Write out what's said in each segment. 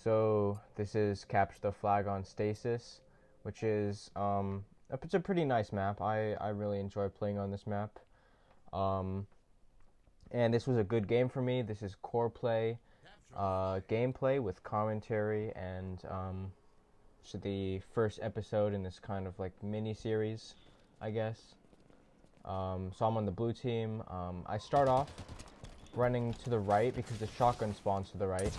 So this is capture the flag on stasis, which is it's a pretty nice map. I really enjoy playing on this map. Um, and this was a good game for me. This is core play, gameplay with commentary, and so the first episode in this kind of like mini series, I guess. So I'm on the blue team. I start off running to the right because the shotgun spawns to the right.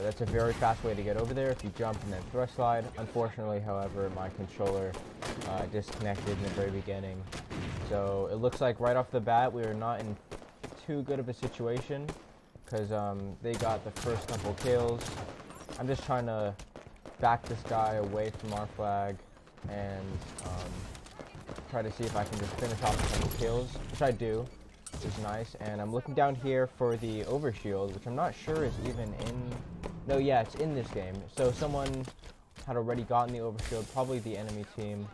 That's a very fast way to get over there if you jump and then thrust slide. Unfortunately, however, my controller disconnected in the very beginning. So it looks like right off the bat we are not in too good of a situation because they got the first couple kills. I'm just trying to back this guy away from our flag and try to see if I can just finish off a couple kills, which I do, which is nice. And I'm looking down here for the overshield, which I'm not sure is even in... No, yeah, it's in this game. So someone had already gotten the overshield, probably the enemy team.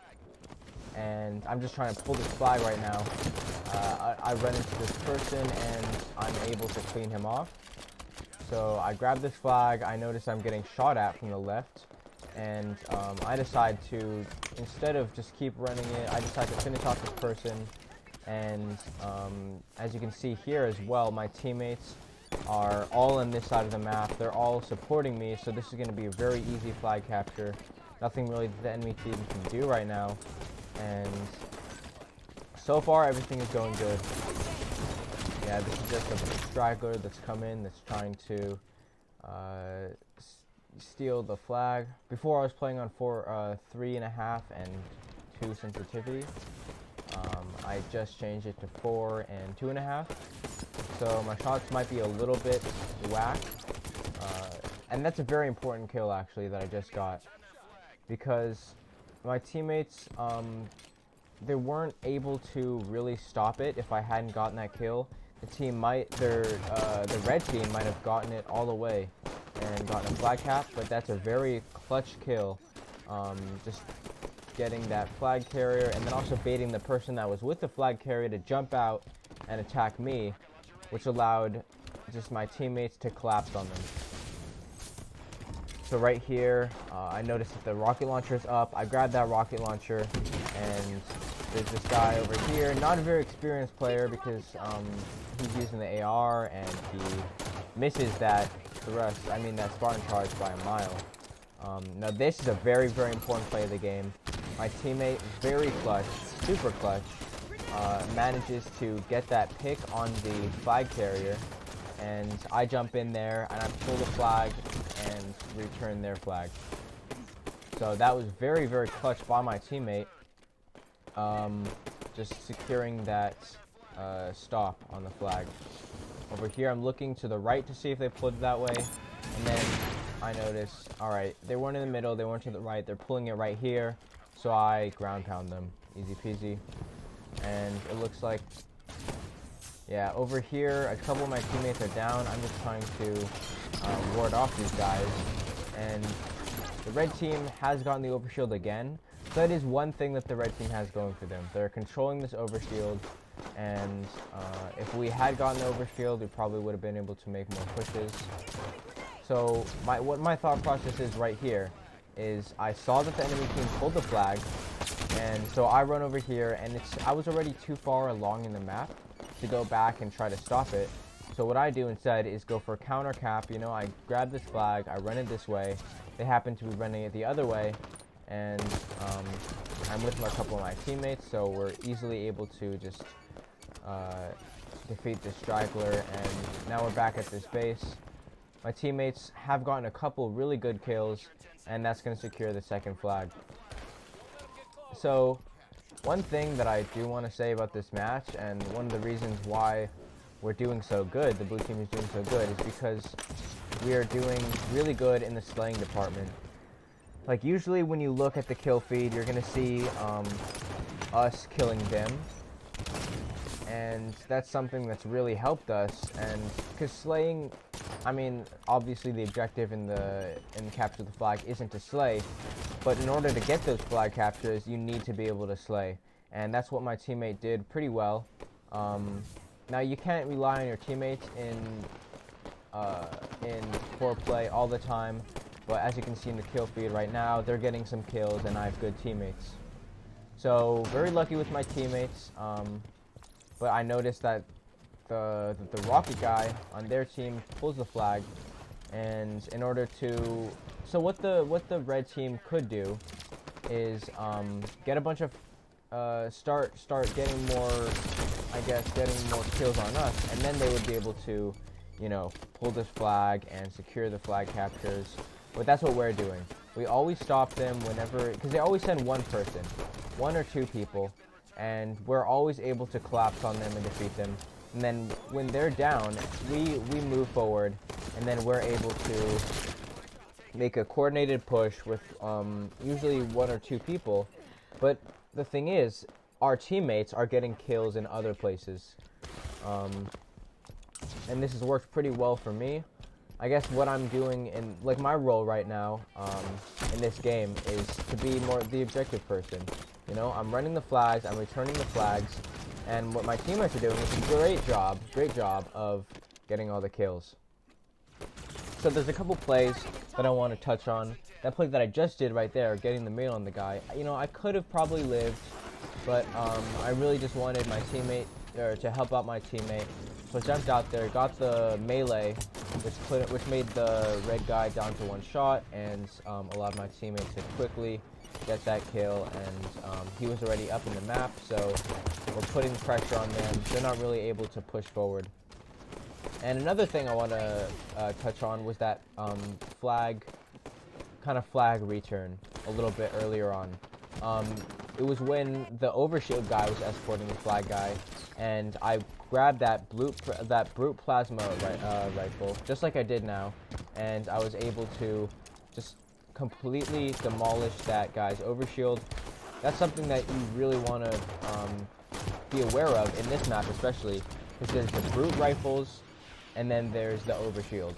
And I'm just trying to pull this flag right now. I run into this person and I'm able to clean him off. So I grab this flag, I notice I'm getting shot at from the left. And I decide to, instead of just keep running it, I decide to finish off this person. And as you can see here as well, my teammates are all on this side of the map. They're all supporting me, so this is going to be a very easy flag capture. Nothing really the enemy team can do right now. And so far, everything is going good. Yeah, this is just a straggler that's come in that's trying to steal the flag. Before I was playing on 3.5 and 2 sensitivity. I just changed it to 4 and 2.5. So my shots might be a little bit whack. And that's a very important kill actually that I just got. Because my teammates, they weren't able to really stop it if I hadn't gotten that kill. The red team might have gotten it all the way and gotten a flag cap, but that's a very clutch kill. Just getting that flag carrier and then also baiting the person that was with the flag carrier to jump out and attack me, which allowed just my teammates to collapse on them. So right here, I noticed that the rocket launcher is up. I grabbed that rocket launcher, and there's this guy over here, not a very experienced player because he's using the AR and he misses that Spartan charge by a mile. Now this is a very, very important play of the game. My teammate, very clutch, super clutch, manages to get that pick on the flag carrier, and I jump in there and I pull the flag and return their flag. So that was very, very clutch by my teammate, just securing that stop on the flag. Over here I'm looking to the right to see if they pulled it that way, and then I notice, alright, they weren't in the middle, they weren't to the right, they're pulling it right here, so I ground pound them, easy peasy. And it looks like, yeah, over here a couple of my teammates are down. I'm just trying to ward off these guys, and the red team has gotten the overshield again. So that is one thing that the red team has going for them. They're controlling this overshield, and if we had gotten the overshield, we probably would have been able to make more pushes. So what my thought process is right here is I saw that the enemy team pulled the flag, and so I run over here, and I was already too far along in the map to go back and try to stop it. So what I do instead is go for a counter cap. You know, I grab this flag, I run it this way. They happen to be running it the other way, and I'm with a couple of my teammates, so we're easily able to just defeat this straggler, and now we're back at this base. My teammates have gotten a couple really good kills, and that's going to secure the second flag. So one thing that I do want to say about this match, and one of the reasons why we're doing so good, the blue team is doing so good, is because we are doing really good in the slaying department. Like usually when you look at the kill feed, you're going to see us killing them. And that's something that's really helped us, and because slaying, I mean, obviously the objective in capture the flag isn't to slay, but in order to get those flag captures, you need to be able to slay, and that's what my teammate did pretty well. Now you can't rely on your teammates in core play all the time. But as you can see in the kill feed right now, they're getting some kills, and I have good teammates. So very lucky with my teammates. But I noticed that the rocket guy on their team pulls the flag, and in order to, so what the red team could do is get a bunch of start getting more, I guess, getting more kills on us, and then they would be able to, you know, pull this flag and secure the flag captures. But that's what we're doing. We always stop them whenever, because they always send one person, one or two people, and we're always able to collapse on them and defeat them. And then when they're down, we move forward, and then we're able to make a coordinated push with usually one or two people. But the thing is, our teammates are getting kills in other places. And this has worked pretty well for me. I guess what I'm doing in, like, my role right now in this game is to be more the objective person. You know, I'm running the flags, I'm returning the flags, and what my teammates are doing is a great job of getting all the kills. So there's a couple plays that I want to touch on. That play that I just did right there, getting the melee on the guy, you know, I could have probably lived, but I really just wanted my teammate, or to help out my teammate. So I jumped out there, got the melee, which made the red guy down to one shot, and allowed my teammates to quickly get that kill, and he was already up in the map, so we're putting pressure on them. They're not really able to push forward. And another thing I want to touch on was that flag return a little bit earlier on. It was when the overshield guy was escorting the flag guy, and I grabbed that brute plasma rifle, just like I did now, and I was able to just completely demolish that guy's overshield. That's something that you really want to be aware of in this map, especially because there's the brute rifles, and then there's the overshield.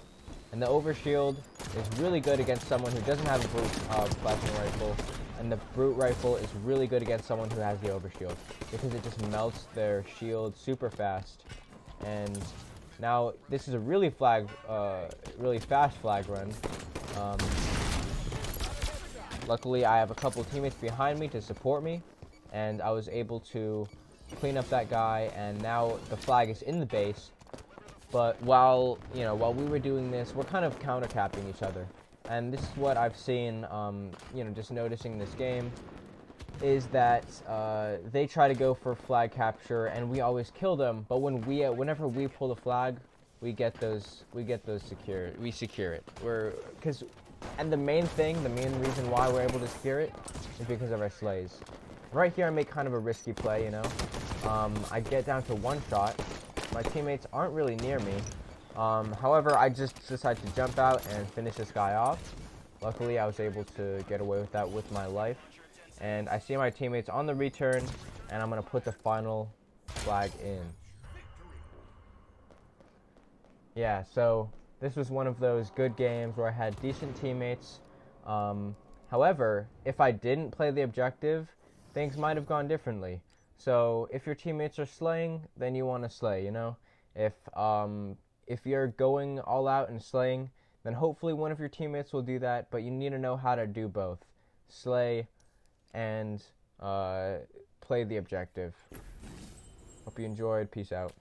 And the overshield is really good against someone who doesn't have a brute plasma rifle, and the brute rifle is really good against someone who has the overshield, because it just melts their shield super fast. And now this is a really fast flag run. Luckily, I have a couple teammates behind me to support me, and I was able to clean up that guy, and now the flag is in the base. But while we were doing this, we're kind of counter-capping each other. And this is what I've seen, just noticing this game, is that they try to go for flag capture, and we always kill them. But whenever we pull the flag, we get those secured. We secure it. And the main reason why we're able to secure it is because of our slays. Right here, I make kind of a risky play, you know. I get down to one shot. My teammates aren't really near me. However, I just decided to jump out and finish this guy off. Luckily, I was able to get away with that with my life. And I see my teammates on the return, and I'm going to put the final flag in. Yeah, so this was one of those good games where I had decent teammates. However, if I didn't play the objective, things might have gone differently. So if your teammates are slaying, then you want to slay, you know? If you're going all out and slaying, then hopefully one of your teammates will do that, but you need to know how to do both. Slay and play the objective. Hope you enjoyed. Peace out.